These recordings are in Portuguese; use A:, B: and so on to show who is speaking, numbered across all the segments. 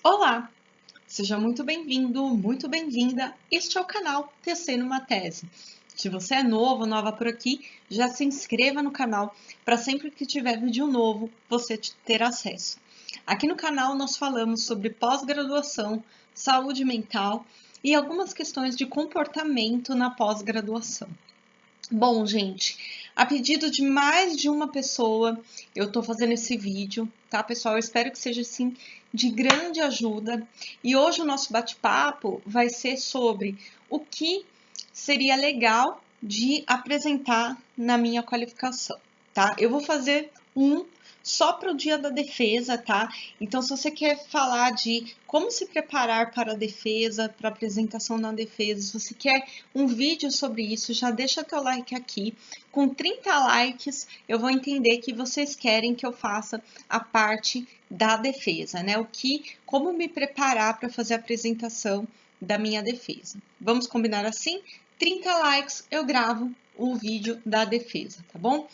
A: Olá, seja muito bem-vindo, muito bem-vinda. Este é o canal Tecendo uma Tese. Se você é novo, nova por aqui, já se inscreva no canal para sempre que tiver vídeo novo você ter acesso. Aqui no canal nós falamos sobre pós-graduação, saúde mental e algumas questões de comportamento na pós-graduação. Bom, gente, a pedido de mais de uma pessoa, eu tô fazendo esse vídeo, tá, pessoal? Eu espero que seja, assim, de grande ajuda. E hoje o nosso bate-papo vai ser sobre o que seria legal de apresentar na minha qualificação, tá? Eu vou fazer um só para o dia da defesa, tá? Então, se você quer falar de como se preparar para a defesa, para a apresentação na defesa, se você quer um vídeo sobre isso, já deixa teu like aqui. Com 30 likes, eu vou entender que vocês querem que eu faça a parte da defesa, né? Como me preparar para fazer a apresentação da minha defesa. Vamos combinar assim? 30 likes, eu gravo o vídeo da defesa, tá bom?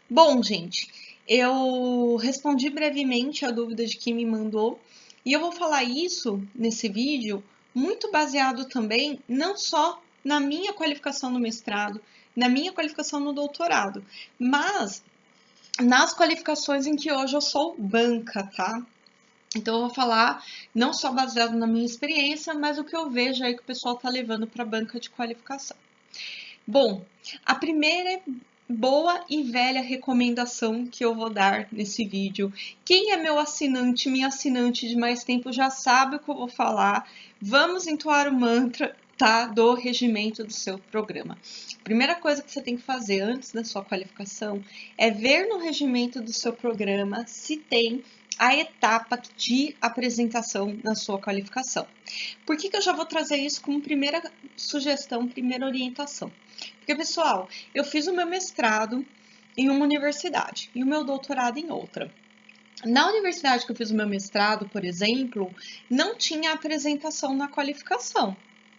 A: Bom, gente, eu respondi brevemente a dúvida de quem me mandou e eu vou falar isso nesse vídeo muito baseado também não só na minha qualificação no mestrado, na minha qualificação no doutorado, mas nas qualificações em que hoje eu sou banca, tá? Então eu vou falar não só baseado na minha experiência, mas o que eu vejo aí que o pessoal tá levando para a banca de qualificação. Bom, a primeira boa e velha recomendação que eu vou dar nesse vídeo. Quem é meu assinante, minha assinante de mais tempo já sabe o que eu vou falar. Vamos entoar o mantra, tá? Do regimento do seu programa. Primeira coisa que você tem que fazer antes da sua qualificação é ver no regimento do seu programa se tem a etapa de apresentação na sua qualificação. Por que eu já vou trazer isso como primeira sugestão, primeira orientação? Porque, pessoal, eu fiz o meu mestrado em uma universidade e o meu doutorado em outra. Na universidade que eu fiz o meu mestrado, por exemplo, não tinha apresentação na qualificação.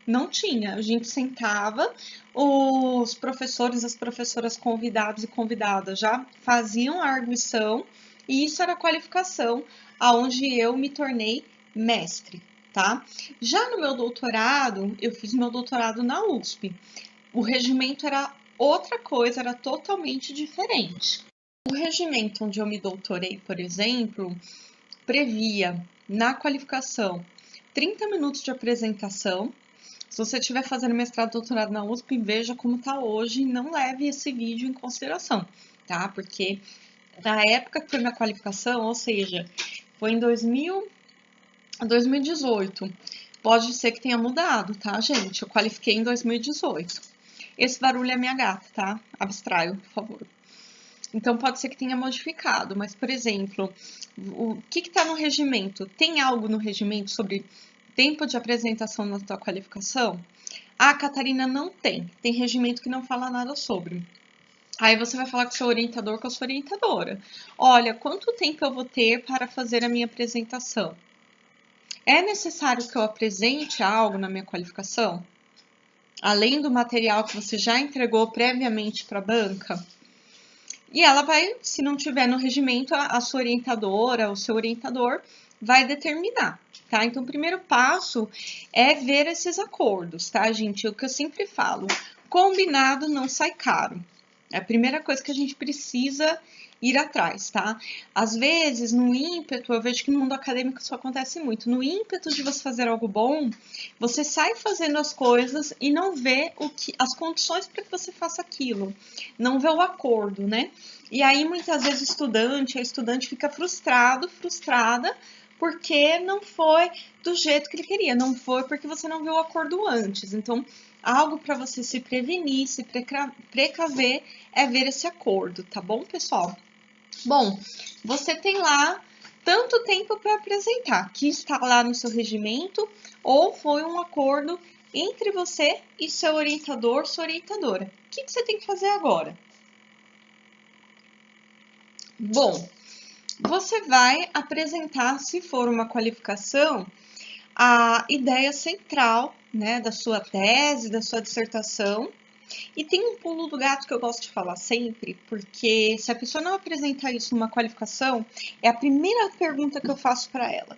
A: Não tinha. A gente sentava, os professores, as professoras convidados e convidadas já faziam a arguição e isso era a qualificação aonde eu me tornei mestre, tá? Já no meu doutorado, eu fiz meu doutorado na USP. O regimento era outra coisa, era totalmente diferente. O regimento onde eu me doutorei, por exemplo, previa na qualificação 30 minutos de apresentação. Se você estiver fazendo mestrado, doutorado na USP, veja como está hoje e não leve esse vídeo em consideração, tá? Porque na época que foi minha qualificação, ou seja, foi em 2018. Pode ser que tenha mudado, tá, gente? Eu qualifiquei em 2018. Esse barulho é minha gata, tá? Abstraio, por favor. Então, pode ser que tenha modificado, mas, por exemplo, o que está no regimento? Tem algo no regimento sobre tempo de apresentação na tua qualificação? Ah, Catarina, não tem. Tem regimento que não fala nada sobre. Aí você vai falar com o seu orientador, com a sua orientadora. Olha, quanto tempo eu vou ter para fazer a minha apresentação? É necessário que eu apresente algo na minha qualificação? Além do material que você já entregou previamente para a banca? E ela vai, se não tiver no regimento, a sua orientadora, o seu orientador, vai determinar, tá? Então, o primeiro passo é ver esses acordos, tá, gente? O que eu sempre falo, combinado não sai caro. É a primeira coisa que a gente precisa ir atrás, tá? Às vezes, no ímpeto, eu vejo que no mundo acadêmico isso acontece muito. No ímpeto de você fazer algo bom, você sai fazendo as coisas e não vê as condições para que você faça aquilo. Não vê o acordo, né? E aí, muitas vezes, a estudante fica frustrada, porque não foi do jeito que ele queria, não foi porque você não viu o acordo antes. Então, algo para você se prevenir, se precaver, é ver esse acordo, tá bom, pessoal? Bom, você tem lá tanto tempo para apresentar, que está lá no seu regimento, ou foi um acordo entre você e seu orientador, sua orientadora. O que você tem que fazer agora? Bom, você vai apresentar, se for uma qualificação, a ideia central, né, da sua tese, da sua dissertação. E tem um pulo do gato que eu gosto de falar sempre, porque se a pessoa não apresentar isso numa qualificação, é a primeira pergunta que eu faço para ela.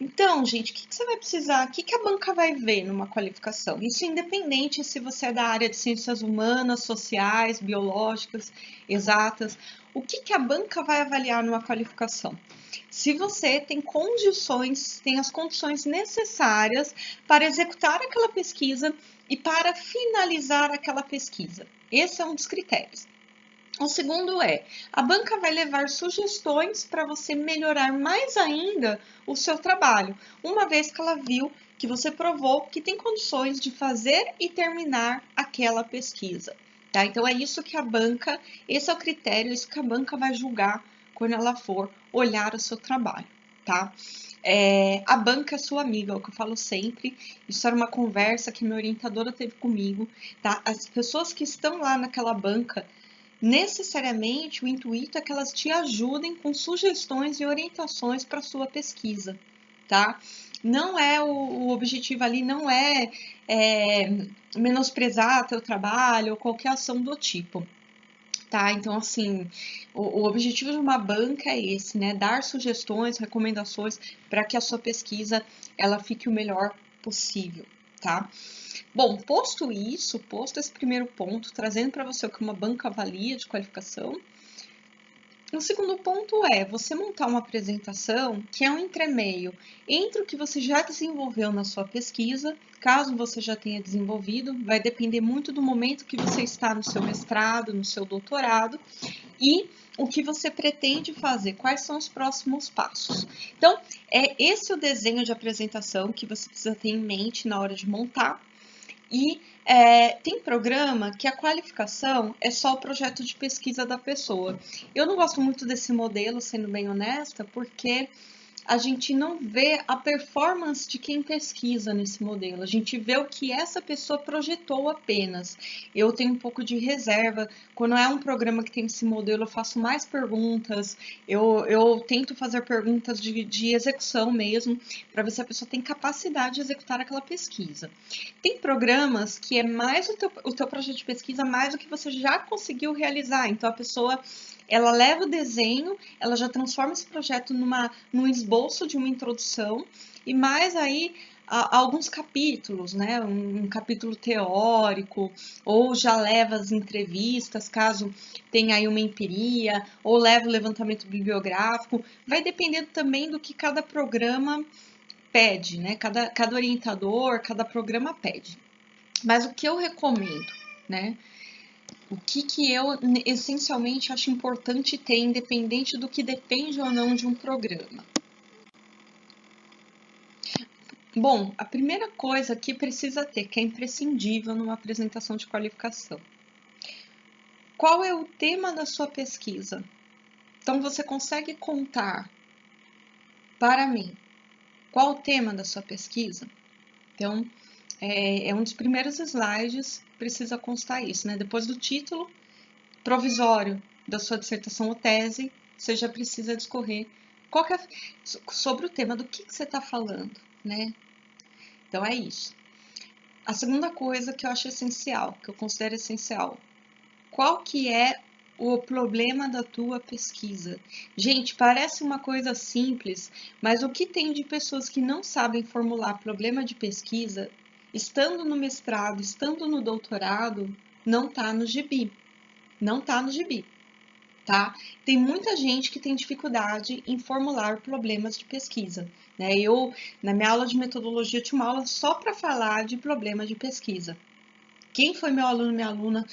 A: Então, gente, o que você vai precisar? O que a banca vai ver numa qualificação? Isso independente se você é da área de ciências humanas, sociais, biológicas, exatas. O que a banca vai avaliar numa qualificação? Se você tem condições, tem as condições necessárias para executar aquela pesquisa e para finalizar aquela pesquisa. Esse é um dos critérios. O segundo é, a banca vai levar sugestões para você melhorar mais ainda o seu trabalho, uma vez que ela viu que você provou que tem condições de fazer e terminar aquela pesquisa. Tá? Então é isso que a banca, esse é o critério, isso que a banca vai julgar quando ela for olhar o seu trabalho. Tá? A banca é sua amiga, é o que eu falo sempre. Isso era uma conversa que minha orientadora teve comigo. Tá? As pessoas que estão lá naquela banca, necessariamente o intuito é que elas te ajudem com sugestões e orientações para sua pesquisa, tá? Não é o objetivo ali, não é, menosprezar teu trabalho ou qualquer ação do tipo, tá? Então, assim, o objetivo de uma banca é esse, né? Dar sugestões, recomendações para que a sua pesquisa ela fique o melhor possível, tá? Bom, posto isso, posto esse primeiro ponto, trazendo para você o que uma banca avalia de qualificação, o segundo ponto é você montar uma apresentação que é um entremeio entre o que você já desenvolveu na sua pesquisa, caso você já tenha desenvolvido, vai depender muito do momento que você está no seu mestrado, no seu doutorado, e o que você pretende fazer, quais são os próximos passos. Então, é esse o desenho de apresentação que você precisa ter em mente na hora de montar. E tem programa que a qualificação é só o projeto de pesquisa da pessoa. Eu não gosto muito desse modelo, sendo bem honesta, porque a gente não vê a performance de quem pesquisa nesse modelo. A gente vê o que essa pessoa projetou apenas. Eu tenho um pouco de reserva. Quando é um programa que tem esse modelo, eu faço mais perguntas. Eu tento fazer perguntas de execução mesmo, para ver se a pessoa tem capacidade de executar aquela pesquisa. Tem programas que é mais o teu projeto de pesquisa, mais do que você já conseguiu realizar. Então, a pessoa ela leva o desenho, ela já transforma esse projeto num esboço de uma introdução e mais aí alguns capítulos, né? Um capítulo teórico, ou já leva as entrevistas, caso tenha aí uma empiria, ou leva o levantamento bibliográfico. Vai dependendo também do que cada programa pede, né? Cada orientador, cada programa pede. Mas o que eu recomendo, né? O que eu essencialmente acho importante ter, independente do que depende ou não de um programa. Bom, a primeira coisa que precisa ter, que é imprescindível numa apresentação de qualificação. Qual é o tema da sua pesquisa? Então, você consegue contar para mim qual o tema da sua pesquisa? Então, é um dos primeiros slides, precisa constar isso, né? Depois do título provisório da sua dissertação ou tese, você já precisa discorrer sobre o tema do que você está falando, né? Então, é isso. A segunda coisa que eu acho essencial, que eu considero essencial, qual que é o problema da tua pesquisa? Gente, parece uma coisa simples, mas o que tem de pessoas que não sabem formular problema de pesquisa, estando no mestrado, estando no doutorado, não está no gibi. Não está no gibi, tá? Tem muita gente que tem dificuldade em formular problemas de pesquisa, né? Na minha aula de metodologia, tinha uma aula só para falar de problemas de pesquisa. Quem foi meu aluno, minha aluna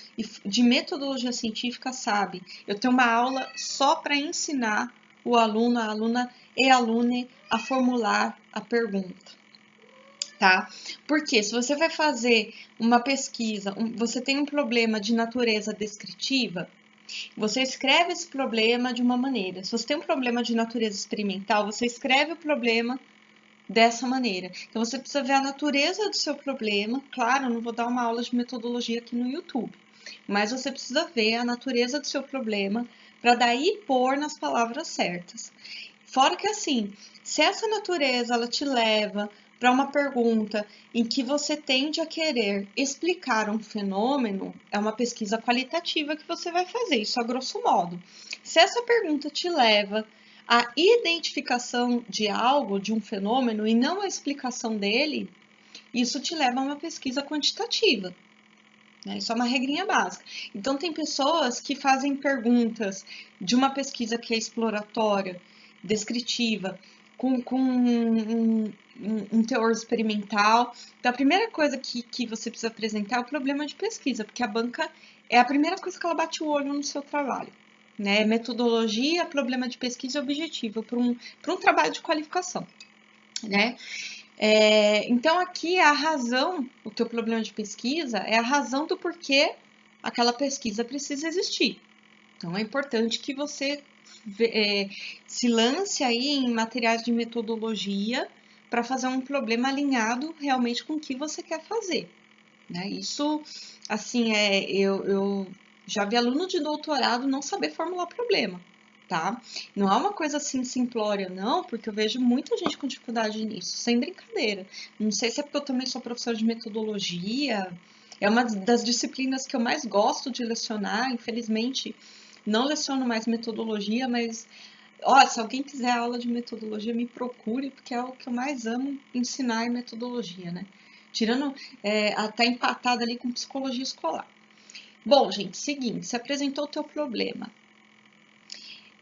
A: de metodologia científica sabe, eu tenho uma aula só para ensinar o aluno, a aluna e alune a formular a pergunta, tá? Porque se você vai fazer uma pesquisa, você tem um problema de natureza descritiva, você escreve esse problema de uma maneira. Se você tem um problema de natureza experimental, você escreve o problema dessa maneira. Então, você precisa ver a natureza do seu problema. Claro, eu não vou dar uma aula de metodologia aqui no YouTube, mas você precisa ver a natureza do seu problema para daí pôr nas palavras certas. Fora que assim, se essa natureza ela te leva para uma pergunta em que você tende a querer explicar um fenômeno, é uma pesquisa qualitativa que você vai fazer, isso a grosso modo. Se essa pergunta te leva a identificação de algo, de um fenômeno, e não a explicação dele, isso te leva a uma pesquisa quantitativa. Né? Isso é uma regrinha básica. Então, tem pessoas que fazem perguntas de uma pesquisa que é exploratória, descritiva, com um teor experimental. Então, a primeira coisa que você precisa apresentar é o problema de pesquisa, porque a banca é a primeira coisa que ela bate o olho no seu trabalho. Né? Metodologia, problema de pesquisa e objetivo para um trabalho de qualificação. Né? Então, aqui a razão, o teu problema de pesquisa é a razão do porquê aquela pesquisa precisa existir. Então, é importante que você se lance aí em materiais de metodologia para fazer um problema alinhado realmente com o que você quer fazer. Né? Isso, assim, eu já vi aluno de doutorado não saber formular problema. Tá? Não é uma coisa assim simplória, não, porque eu vejo muita gente com dificuldade nisso, sem brincadeira. Não sei se é porque eu também sou professora de metodologia, é uma das disciplinas que eu mais gosto de lecionar. Infelizmente, não leciono mais metodologia, mas ó, se alguém quiser aula de metodologia, me procure, porque é o que eu mais amo ensinar em metodologia, né? Tirando, tá empatada ali com psicologia escolar. Bom, gente, seguinte, você apresentou o teu problema.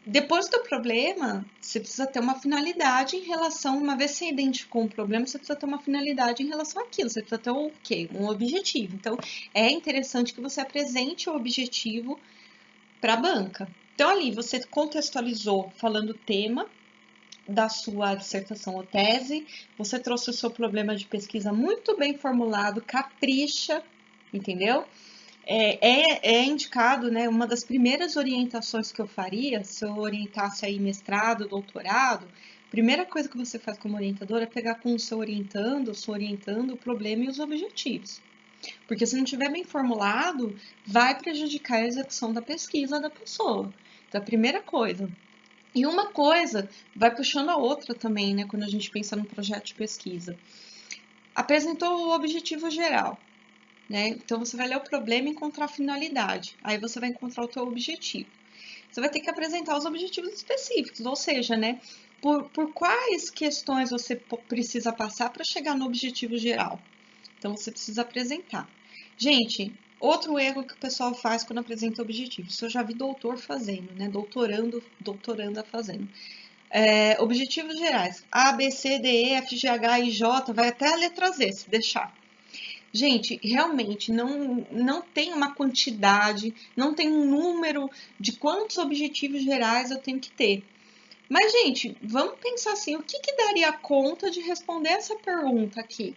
A: Depois do problema, você precisa ter uma finalidade em relação, uma vez que você identificou um problema, você precisa ter uma finalidade em relação àquilo, você precisa ter o quê? Um objetivo. Então, é interessante que você apresente o objetivo para a banca. Então, ali, você contextualizou falando o tema da sua dissertação ou tese, você trouxe o seu problema de pesquisa muito bem formulado, capricha, entendeu? É indicado, né, uma das primeiras orientações que eu faria, se eu orientasse aí mestrado, doutorado, primeira coisa que você faz como orientador é pegar com o seu orientando, o problema e os objetivos. Porque se não tiver bem formulado, vai prejudicar a execução da pesquisa da pessoa. Então, a primeira coisa. E uma coisa vai puxando a outra também, né, quando a gente pensa no projeto de pesquisa. Apresentou o objetivo geral. Né? Então, você vai ler o problema e encontrar a finalidade. Aí você vai encontrar o teu objetivo. Você vai ter que apresentar os objetivos específicos, ou seja, né, por quais questões você precisa passar para chegar no objetivo geral. Então, você precisa apresentar. Gente, outro erro que o pessoal faz quando apresenta objetivo. Isso eu já vi doutor fazendo, né? Doutoranda fazendo. Objetivos gerais. A, B, C, D, E, F, G, H, I, J, vai até a letra Z, se deixar. Gente, realmente não tem uma quantidade, não tem um número de quantos objetivos gerais eu tenho que ter. Mas, gente, vamos pensar assim, o que daria conta de responder essa pergunta aqui?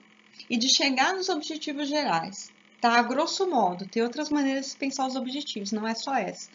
A: E de chegar nos objetivos gerais, tá? A grosso modo, tem outras maneiras de pensar os objetivos, não é só essa.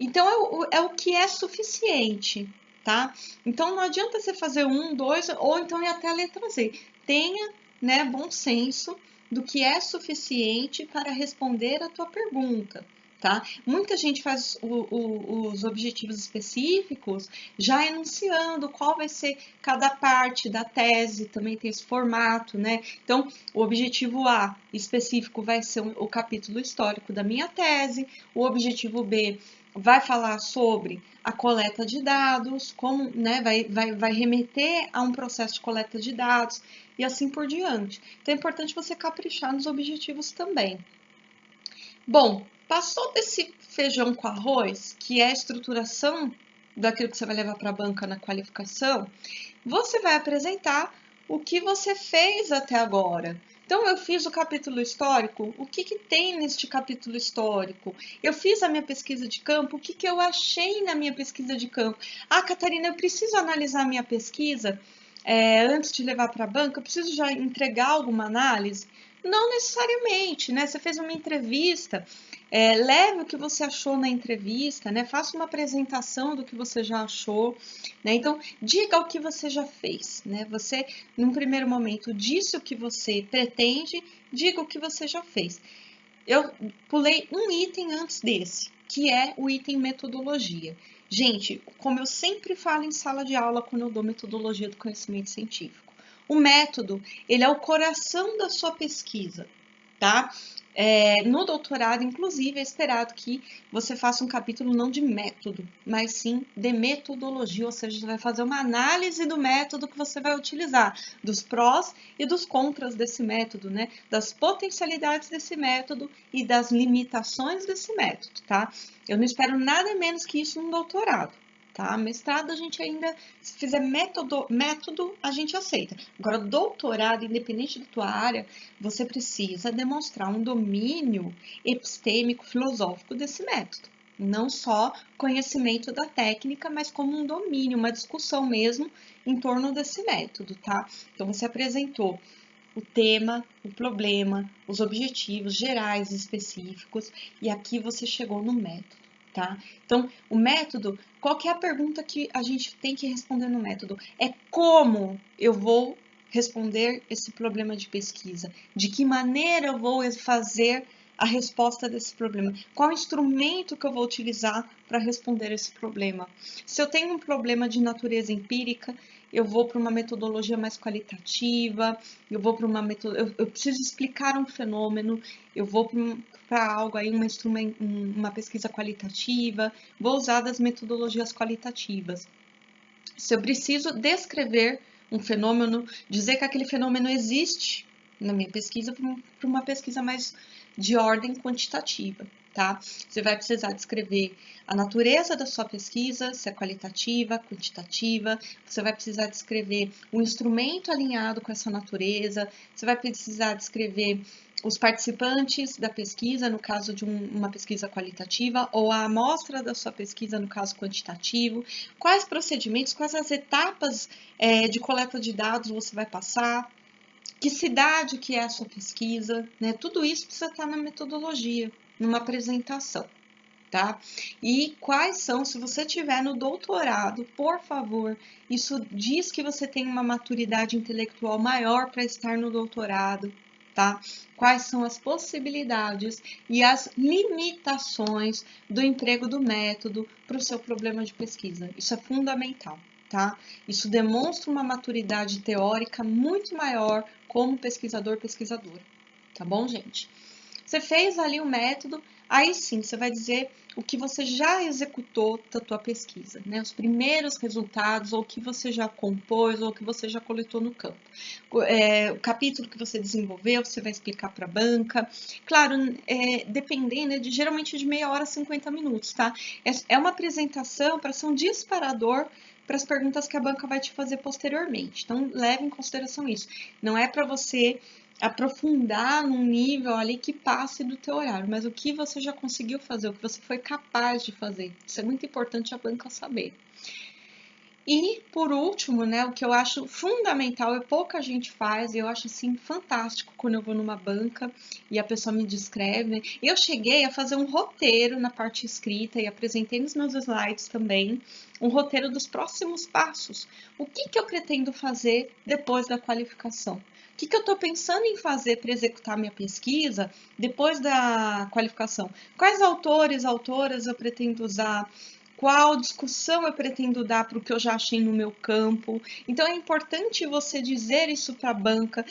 A: Então, é o que é suficiente, tá? Então, não adianta você fazer um, dois, ou então ir até a letra Z. Tenha, né, bom senso do que é suficiente para responder a tua pergunta, tá? Muita gente faz os objetivos específicos já enunciando qual vai ser cada parte da tese, também tem esse formato, né? Então, o objetivo A específico vai ser o capítulo histórico da minha tese, o objetivo B vai falar sobre a coleta de dados, como, né, vai remeter a um processo de coleta de dados e assim por diante. Então é importante você caprichar nos objetivos também. Bom, passou desse feijão com arroz, que é a estruturação daquilo que você vai levar para a banca na qualificação, você vai apresentar o que você fez até agora. Então, eu fiz o capítulo histórico, o que tem neste capítulo histórico? Eu fiz a minha pesquisa de campo, o que eu achei na minha pesquisa de campo? Ah, Catarina, eu preciso analisar a minha pesquisa antes de levar para a banca? Eu preciso já entregar alguma análise? Não necessariamente, né? Você fez uma entrevista, leve o que você achou na entrevista, né? Faça uma apresentação do que você já achou, né? Então, diga o que você já fez, né? Você, num primeiro momento, disse o que você pretende, diga o que você já fez. Eu pulei um item antes desse, que é o item metodologia. Gente, como eu sempre falo em sala de aula quando eu dou metodologia do conhecimento científico, o método, ele é o coração da sua pesquisa. tá? No doutorado, inclusive, é esperado que você faça um capítulo não de método, mas sim de metodologia, ou seja, você vai fazer uma análise do método que você vai utilizar, dos prós e dos contras desse método, né? Das potencialidades desse método e das limitações desse método, tá? Eu não espero nada menos que isso no doutorado. Tá? Mestrado a gente ainda, se fizer método, a gente aceita. Agora, doutorado, independente da tua área, você precisa demonstrar um domínio epistêmico, filosófico desse método. Não só conhecimento da técnica, mas como um domínio, uma discussão mesmo em torno desse método, tá? Então, você apresentou o tema, o problema, os objetivos gerais e específicos, e aqui você chegou no método, tá? Então, o método, qual que é a pergunta que a gente tem que responder no método? É como eu vou responder esse problema de pesquisa? De que maneira eu vou fazer a resposta desse problema? Qual instrumento que eu vou utilizar para responder esse problema? Se eu tenho um problema de natureza empírica, eu vou para uma metodologia mais qualitativa, eu vou para uma metodologia, eu preciso explicar um fenômeno, eu vou para algo aí, uma pesquisa qualitativa, vou usar das metodologias qualitativas. Se eu preciso descrever um fenômeno, dizer que aquele fenômeno existe na minha pesquisa, para uma pesquisa mais de ordem quantitativa, tá? Você vai precisar descrever a natureza da sua pesquisa, se é qualitativa, quantitativa, você vai precisar descrever o instrumento alinhado com essa natureza, você vai precisar descrever os participantes da pesquisa, no caso de uma pesquisa qualitativa, ou a amostra da sua pesquisa, no caso quantitativo, quais procedimentos, quais as etapas de coleta de dados você vai passar, que cidade que é a sua pesquisa, né? Tudo isso precisa estar na metodologia, numa apresentação, tá? E quais são, se você tiver no doutorado, por favor, isso diz que você tem uma maturidade intelectual maior para estar no doutorado, tá? Quais são as possibilidades e as limitações do emprego do método para o seu problema de pesquisa. Isso é fundamental, tá? Isso demonstra uma maturidade teórica muito maior como pesquisador, pesquisadora, tá bom, gente? Você fez ali o método, aí sim, você vai dizer o que você já executou da tua pesquisa, né? Os primeiros resultados, ou o que você já compôs, ou o que você já coletou no campo. O capítulo que você desenvolveu, você vai explicar para a banca. Claro, dependendo, geralmente de meia hora a 50 minutos, tá? É uma apresentação para ser um disparador para as perguntas que a banca vai te fazer posteriormente. Então, leve em consideração isso. Não é para você aprofundar num nível ali que passe do teu horário, mas o que você já conseguiu fazer, o que você foi capaz de fazer. Isso é muito importante a banca saber. E, por último, né, o que eu acho fundamental e pouca gente faz, e eu acho assim fantástico quando eu vou numa banca e a pessoa me descreve, né? Eu cheguei a fazer um roteiro na parte escrita e apresentei nos meus slides também, um roteiro dos próximos passos. O que eu pretendo fazer depois da qualificação? O que eu estou pensando em fazer para executar minha pesquisa depois da qualificação? Quais autores, autoras eu pretendo usar? Qual discussão eu pretendo dar para o que eu já achei no meu campo? Então, é importante você dizer isso para a banca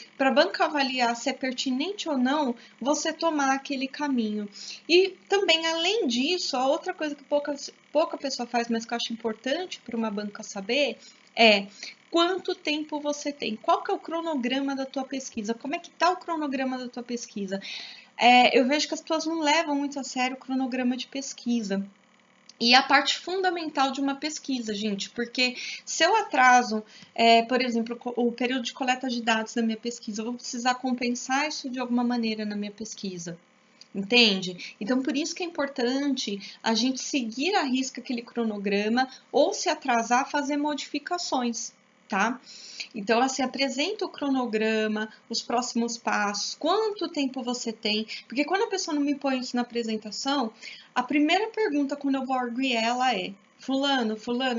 A: avaliar se é pertinente ou não você tomar aquele caminho. E também, além disso, a outra coisa que pouca pessoa faz, mas que eu acho importante para uma banca saber, é quanto tempo você tem, qual que é o cronograma da tua pesquisa, como é que está o cronograma da tua pesquisa. Eu vejo que as pessoas não levam muito a sério o cronograma de pesquisa. E a parte fundamental de uma pesquisa, gente, porque se eu atraso, por exemplo, o período de coleta de dados da minha pesquisa, eu vou precisar compensar isso de alguma maneira na minha pesquisa. Entende? Então, por isso que é importante a gente seguir à risca aquele cronograma ou, se atrasar, fazer modificações, tá? Então, assim, apresenta o cronograma, os próximos passos, quanto tempo você tem, porque quando a pessoa não me põe isso na apresentação, a primeira pergunta quando eu vou arguir ela é: fulana,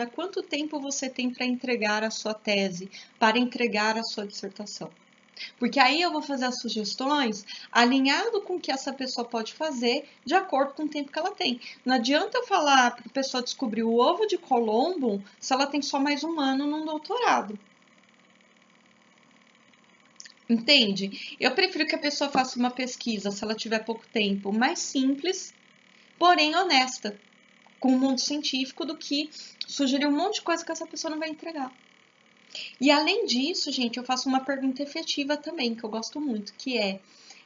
A: quanto tempo você tem para entregar a sua tese, para entregar a sua dissertação? Porque aí eu vou fazer as sugestões alinhado com o que essa pessoa pode fazer de acordo com o tempo que ela tem. Não adianta eu falar para a pessoa descobrir o ovo de Colombo se ela tem só mais um ano num doutorado. Entende? Eu prefiro que a pessoa faça uma pesquisa, se ela tiver pouco tempo, mais simples, porém honesta, com o mundo científico, do que sugerir um monte de coisa que essa pessoa não vai entregar. E além disso, gente, eu faço uma pergunta efetiva também, que eu gosto muito, que é: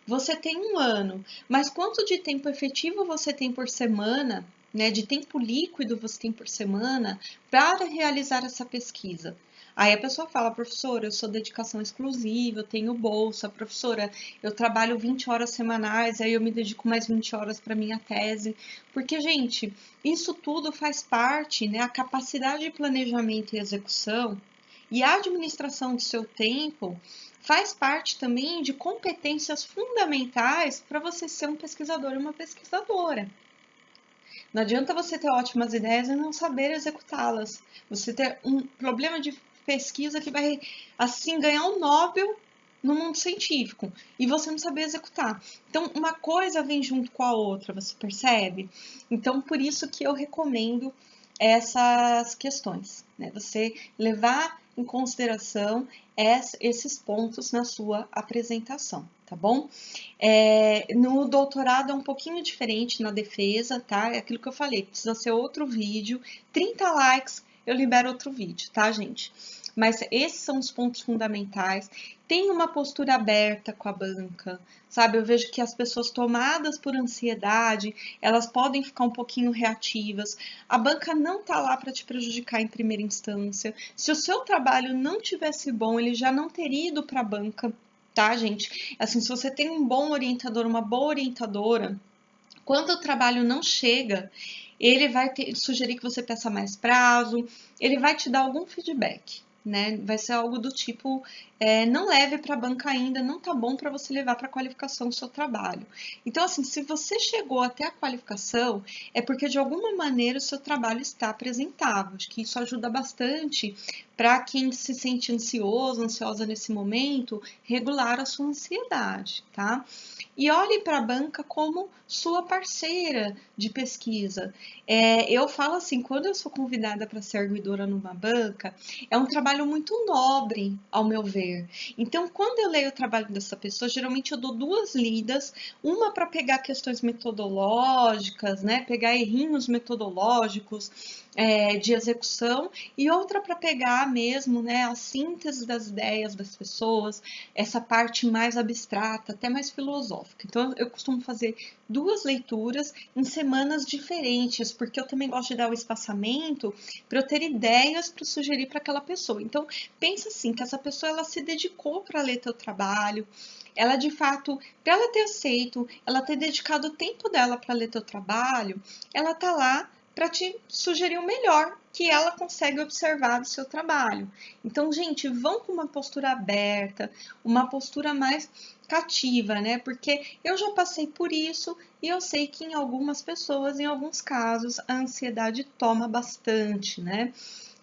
A: você tem um ano, mas quanto de tempo efetivo você tem por semana, né, de tempo líquido você tem por semana para realizar essa pesquisa? Aí a pessoa fala: professora, eu sou dedicação exclusiva, eu tenho bolsa, professora, eu trabalho 20 horas semanais, aí eu me dedico mais 20 horas para minha tese. Porque, gente, isso tudo faz parte, né, a capacidade de planejamento e execução e a administração do seu tempo faz parte também de competências fundamentais para você ser um pesquisador e uma pesquisadora. Não adianta você ter ótimas ideias e não saber executá-las. Você ter um problema de pesquisa que vai, assim, ganhar um Nobel no mundo científico e você não saber executar. Então, uma coisa vem junto com a outra, você percebe? Então, por isso que eu recomendo essas questões, né? Você levar em consideração esses pontos na sua apresentação, tá bom? No doutorado é um pouquinho diferente na defesa, tá? É aquilo que eu falei, precisa ser outro vídeo. 30 likes, eu libero outro vídeo, tá, gente? Mas esses são os pontos fundamentais. Tem uma postura aberta com a banca, sabe? Eu vejo que as pessoas tomadas por ansiedade, elas podem ficar um pouquinho reativas. A banca não tá lá para te prejudicar em primeira instância. Se o seu trabalho não tivesse bom, ele já não teria ido para a banca, tá, gente? Assim, se você tem um bom orientador, uma boa orientadora, quando o trabalho não chega, ele vai sugerir que você peça mais prazo, ele vai te dar algum feedback, né? Vai ser algo do tipo, não leve para a banca ainda, não tá bom para você levar para a qualificação do seu trabalho. Então, assim, se você chegou até a qualificação, é porque de alguma maneira o seu trabalho está apresentável. Acho que isso ajuda bastante para quem se sente ansioso, ansiosa nesse momento, regular a sua ansiedade, tá? E olhe para a banca como sua parceira de pesquisa. Eu falo assim, quando eu sou convidada para ser arguidora numa banca, é um trabalho muito nobre, ao meu ver. Então, quando eu leio o trabalho dessa pessoa, geralmente eu dou duas lidas, uma para pegar questões metodológicas, né, pegar errinhos metodológicos, de execução, e outra para pegar mesmo, né, a síntese das ideias das pessoas, essa parte mais abstrata, até mais filosófica. Então, eu costumo fazer duas leituras em semanas diferentes, porque eu também gosto de dar o espaçamento para eu ter ideias para sugerir para aquela pessoa. Então, pensa assim, que essa pessoa ela se dedicou para ler teu trabalho, ela de fato, para ela ter aceito, ela ter dedicado o tempo dela para ler teu trabalho, ela tá lá para te sugerir o melhor que ela consegue observar do seu trabalho. Então, gente, vão com uma postura aberta, uma postura mais cativa, né? Porque eu já passei por isso e eu sei que em algumas pessoas, em alguns casos, a ansiedade toma bastante, né?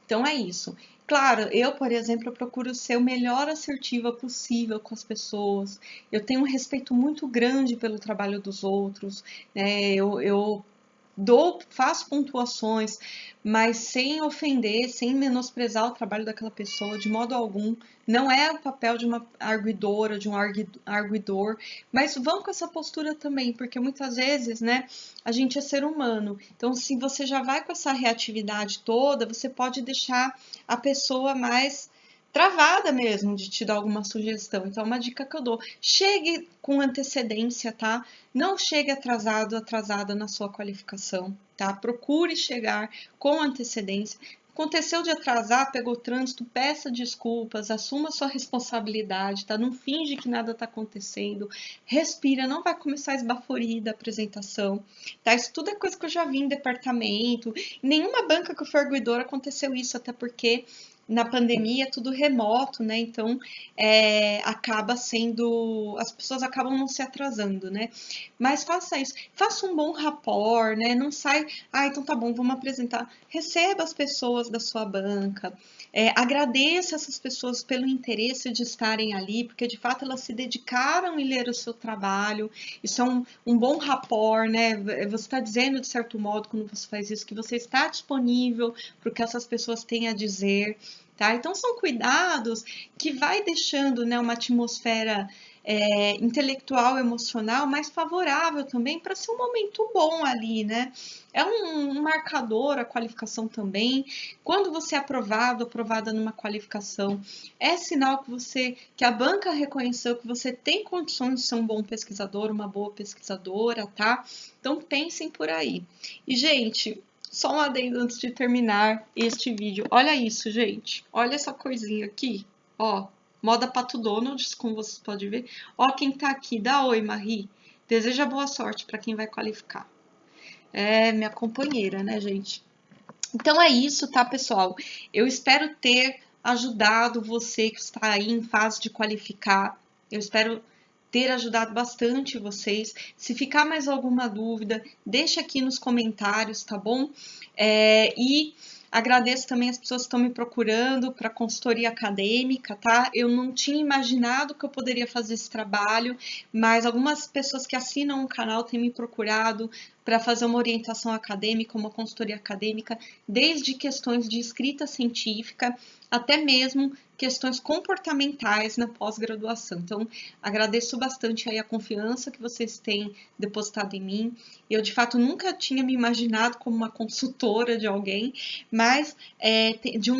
A: Então é isso. Claro, eu, por exemplo, eu procuro ser o melhor assertiva possível com as pessoas. Eu tenho um respeito muito grande pelo trabalho dos outros, né? Eu faço pontuações, mas sem ofender, sem menosprezar o trabalho daquela pessoa de modo algum. Não é o papel de uma arguidora, de um arguidor, mas vão com essa postura também, porque muitas vezes, né, a gente é ser humano. Então, se você já vai com essa reatividade toda, você pode deixar a pessoa mais travada mesmo de te dar alguma sugestão. Então, uma dica que eu dou: chegue com antecedência, tá? Não chegue atrasado, atrasada na sua qualificação, tá? Procure chegar com antecedência. Aconteceu de atrasar, pegou trânsito, peça desculpas, assuma sua responsabilidade, tá? Não finge que nada tá acontecendo. Respira, não vai começar a esbaforir da apresentação, tá? Isso tudo é coisa que eu já vi em departamento. Em nenhuma banca que eu fui arguidora aconteceu isso, até porque na pandemia é tudo remoto, né? Então acaba sendo. As pessoas acabam não se atrasando, né? Mas faça isso, faça um bom rapport, né? Não sai, então tá bom, vamos apresentar. Receba as pessoas da sua banca, agradeça essas pessoas pelo interesse de estarem ali, porque de fato elas se dedicaram em ler o seu trabalho. Isso é um bom rapport, né? Você está dizendo, de certo modo, quando você faz isso, que você está disponível para o que essas pessoas têm a dizer. tá? Então, são cuidados que vai deixando, né, uma atmosfera intelectual, emocional mais favorável também para ser um momento bom ali, né? É um marcador a qualificação também. Quando você é aprovado, aprovada numa qualificação, é sinal que a banca reconheceu que você tem condições de ser um bom pesquisador, uma boa pesquisadora, tá? Então pensem por aí. E, gente, só um adendo antes de terminar este vídeo. Olha isso, gente. Olha essa coisinha aqui, ó. Moda Pato Donald, como vocês podem ver. Ó quem tá aqui. Dá oi, Marie. Deseja boa sorte para quem vai qualificar. É minha companheira, né, gente? Então é isso, tá, pessoal? Eu espero ter ajudado você que está aí em fase de qualificar. Eu espero ter ajudado bastante vocês. Se ficar mais alguma dúvida, deixa aqui nos comentários, tá bom? E agradeço também as pessoas que estão me procurando para consultoria acadêmica, tá? Eu não tinha imaginado que eu poderia fazer esse trabalho, mas algumas pessoas que assinam o canal têm me procurado para fazer uma orientação acadêmica, uma consultoria acadêmica, desde questões de escrita científica até mesmo questões comportamentais na pós-graduação. Então, agradeço bastante aí a confiança que vocês têm depositado em mim. Eu, de fato, nunca tinha me imaginado como uma consultora de alguém, mas de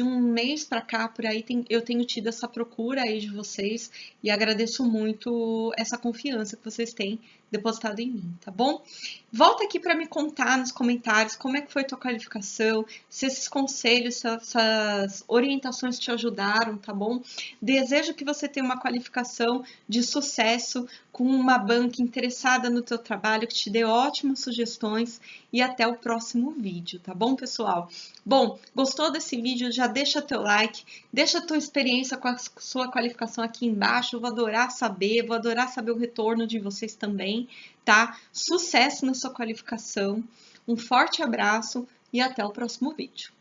A: um mês para cá, por aí, eu tenho tido essa procura aí de vocês e agradeço muito essa confiança que vocês têm depositado em mim, tá bom? Volta aqui para me contar nos comentários como é que foi tua qualificação, se esses conselhos, se essas orientações te ajudaram, tá bom? Desejo que você tenha uma qualificação de sucesso com uma banca interessada no teu trabalho, que te dê ótimas sugestões e até o próximo vídeo, tá bom, pessoal? Bom, gostou desse vídeo? Já deixa teu like, deixa a tua experiência com a sua qualificação aqui embaixo, eu vou adorar saber o retorno de vocês também, tá? Sucesso na sua qualificação, um forte abraço e até o próximo vídeo.